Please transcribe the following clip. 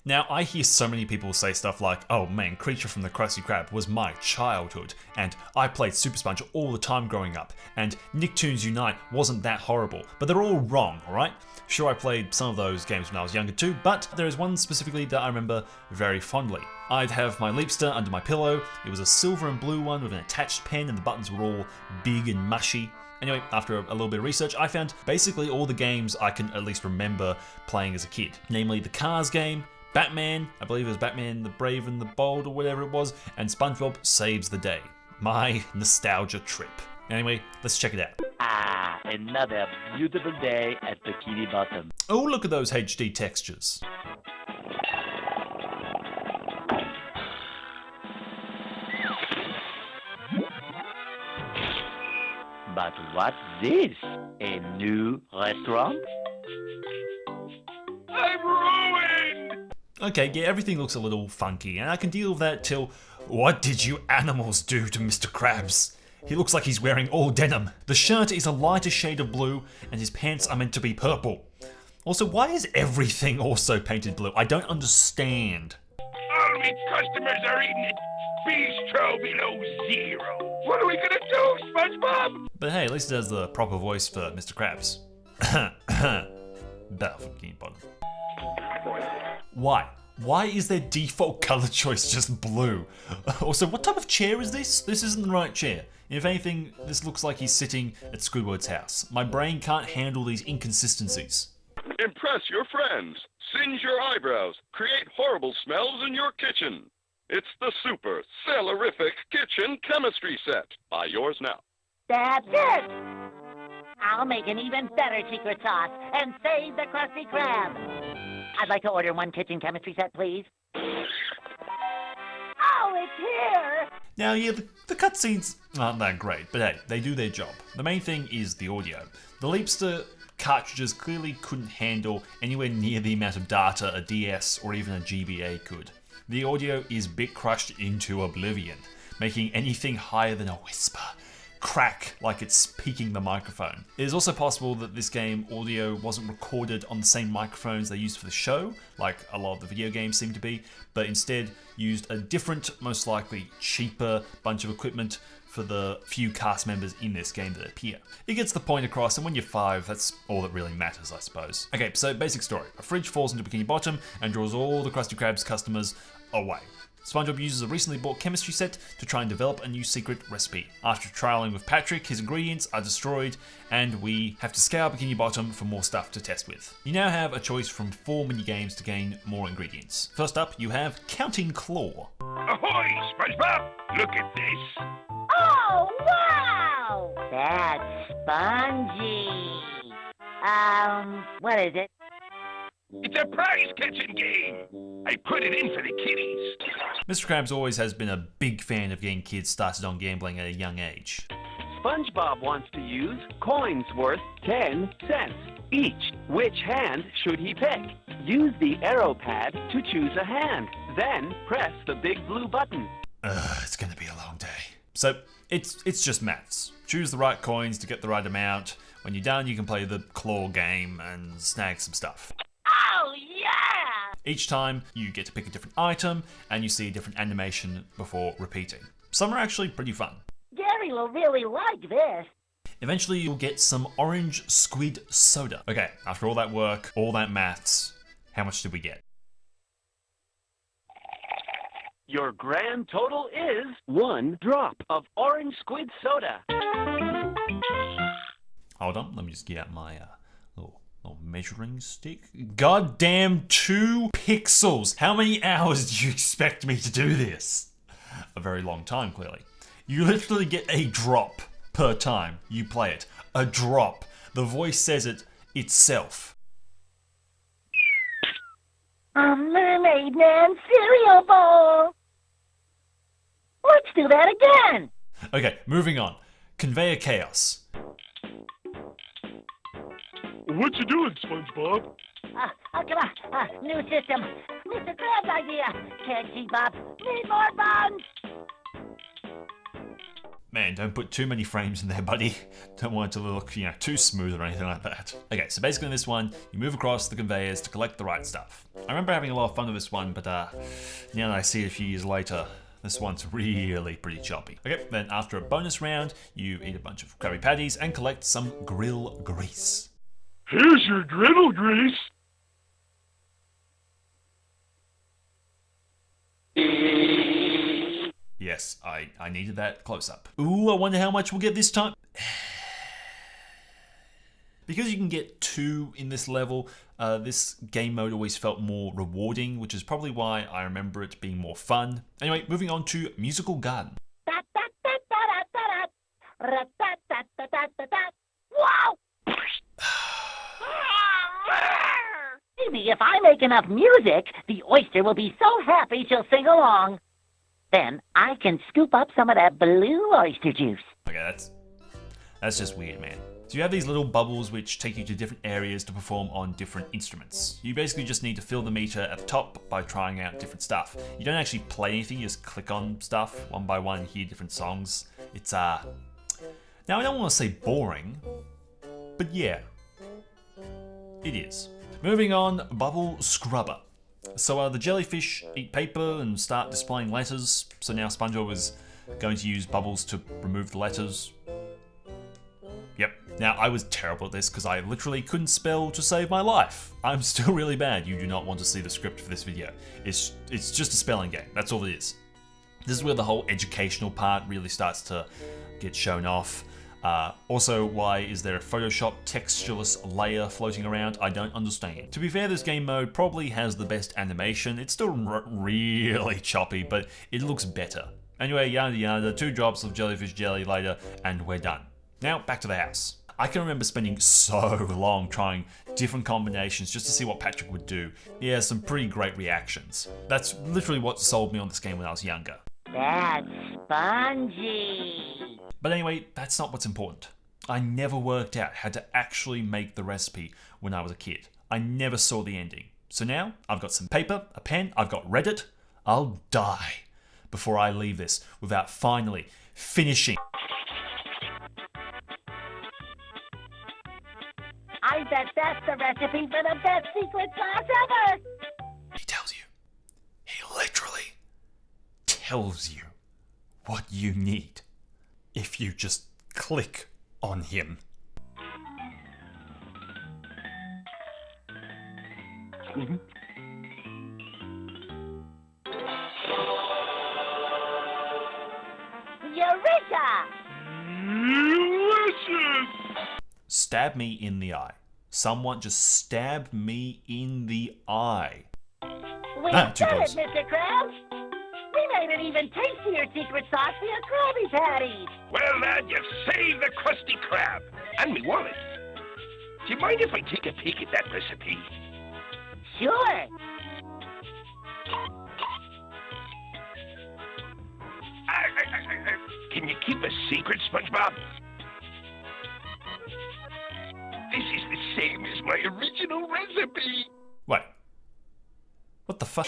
Now, I hear so many people say stuff like, oh man, Creature from the Krusty Krab was my childhood, and I played Super Sponge all the time growing up, and Nicktoons Unite wasn't that horrible, but they're all wrong, alright? Sure, I played some of those games when I was younger too, but there is one specifically that I remember very fondly. I'd have my Leapster under my pillow. It was a silver and blue one with an attached pen, and the buttons were all big and mushy. Anyway, after a little bit of research, I found basically all the games I can at least remember playing as a kid. Namely the Cars game, Batman, I believe it was Batman the Brave and the Bold or whatever it was, and SpongeBob Saves the Day. My nostalgia trip. Anyway, let's check it out. Ah, another beautiful day at Bikini Bottom. Oh, look at those HD textures. But what's this? A new restaurant? I'm ruined! Okay, yeah, everything looks a little funky, and I can deal with that till... What did you animals do to Mr. Krabs? He looks like he's wearing all denim. The shirt is a lighter shade of blue, and his pants are meant to be purple. Also, why is everything also painted blue? I don't understand. All its customers are eating it. Bistro below zero. What are we gonna do, SpongeBob? But hey, at least it has the proper voice for Mr. Krabs. Better for Bikini Bottom. Why? Why is their default color choice just blue? Also, what type of chair is this? This isn't the right chair. If anything, this looks like he's sitting at Squidward's house. My brain can't handle these inconsistencies. Impress your friends. Singe your eyebrows. Create horrible smells in your kitchen. It's the super sellerific kitchen chemistry set. Buy yours now. That's it! I'll make an even better secret sauce and save the Krusty Krab. I'd like to order one kitchen chemistry set, please. Oh, it's here! Now, yeah, the cutscenes aren't that great, but hey, they do their job. The main thing is the audio. The Leapster cartridges clearly couldn't handle anywhere near the amount of data a DS or even a GBA could. The audio is bit crushed into oblivion, making anything higher than a whisper crack like it's peaking the microphone. It is also possible that this game audio wasn't recorded on the same microphones they used for the show, like a lot of the video games seem to be, but instead used a different, most likely cheaper bunch of equipment for the few cast members in this game that appear. It gets the point across, and when you're 5, that's all that really matters, I suppose. Okay, so basic story. A fridge falls into Bikini Bottom and draws all the Krusty Krab's customers away. SpongeBob uses a recently bought chemistry set to try and develop a new secret recipe. After trialing with Patrick, his ingredients are destroyed, and we have to scour Bikini Bottom for more stuff to test with. You now have a choice from 4 mini-games to gain more ingredients. First up, you have Counting Claw. Ahoy, SpongeBob! Look at this. Oh, wow! That's spongy. What is it? It's a prize catching game. I put it in for the kiddies. Mr. Krabs always has been a big fan of getting kids started on gambling at a young age. SpongeBob wants to use coins worth 10 cents each. Which hand should he pick? Use the arrow pad to choose a hand. Then press the big blue button. It's gonna be a long day. So, it's just maths. Choose the right coins to get the right amount. When you're done, you can play the claw game and snag some stuff. Oh, yeah! Each time, you get to pick a different item, and you see a different animation before repeating. Some are actually pretty fun. Gary will really like this. Eventually, you'll get some orange squid soda. Okay, after all that work, all that maths, how much did we get? Your grand total is 1 drop of orange squid soda. Hold on, let me just get out my little measuring stick. Goddamn 2 pixels! How many hours do you expect me to do this? A very long time, clearly. You literally get a drop per time you play it. A drop. The voice says it itself. A mermaid man cereal bowl. Let's do that again. Okay, moving on. Conveyor chaos. What you doing, SpongeBob? Come on. New system. Mr. Krabs' idea. Can't keep up. Need more buns. Man, don't put too many frames in there, buddy. Don't want it to look, too smooth or anything like that. Okay, so basically in this one, you move across the conveyors to collect the right stuff. I remember having a lot of fun with this one, but now that I see it a few years later, this one's really pretty choppy. Okay, then after a bonus round, you eat a bunch of Krabby Patties and collect some grill grease. Here's your griddle grease. Yes, I needed that close-up. Ooh, I wonder how much we'll get this time. Because you can get 2 in this level, this game mode always felt more rewarding, which is probably why I remember it being more fun. Anyway, moving on to Musical Garden. Wow! Maybe if I make enough music, the oyster will be so happy she'll sing along. Then I can scoop up some of that blue oyster juice. Okay, that's just weird, man. So you have these little bubbles which take you to different areas to perform on different instruments. You basically just need to fill the meter at the top by trying out different stuff. You don't actually play anything, you just click on stuff one by one, hear different songs. It's now I don't want to say boring, but yeah, it is. Moving on, Bubble Scrubber. So the jellyfish eat paper and start displaying letters, so now SpongeBob is going to use bubbles to remove the letters. Yep. Now, I was terrible at this because I literally couldn't spell to save my life. I'm still really bad. You do not want to see the script for this video. It's just a spelling game. That's all it is. This is where the whole educational part really starts to get shown off. Also, why is there a Photoshop textureless layer floating around? I don't understand. To be fair, this game mode probably has the best animation. It's still really choppy, but it looks better. Anyway, yada yada, 2 drops of jellyfish jelly later, and we're done. Now, back to the house. I can remember spending so long trying different combinations just to see what Patrick would do. He has some pretty great reactions. That's literally what sold me on this game when I was younger. That's spongy. But anyway, that's not what's important. I never worked out how to actually make the recipe when I was a kid. I never saw the ending. So now, I've got some paper, a pen, I've got Reddit. I'll die before I leave this without finally finishing. I bet that's the recipe for the best secret sauce ever! He tells you. He literally tells you what you need if you just click on him. Eureka! Delicious! Stab me in the eye. Someone just stabbed me in the eye. We too did it, close. Mr. Krabs! We made an even tastier secret sauce for your Krabby Patties! Well, lad, you've saved the Krusty Krab and me wallet. Do you mind if I take a peek at that recipe? Sure! Can you keep a secret, SpongeBob? This is the same as my original recipe. Wait. What the fuck?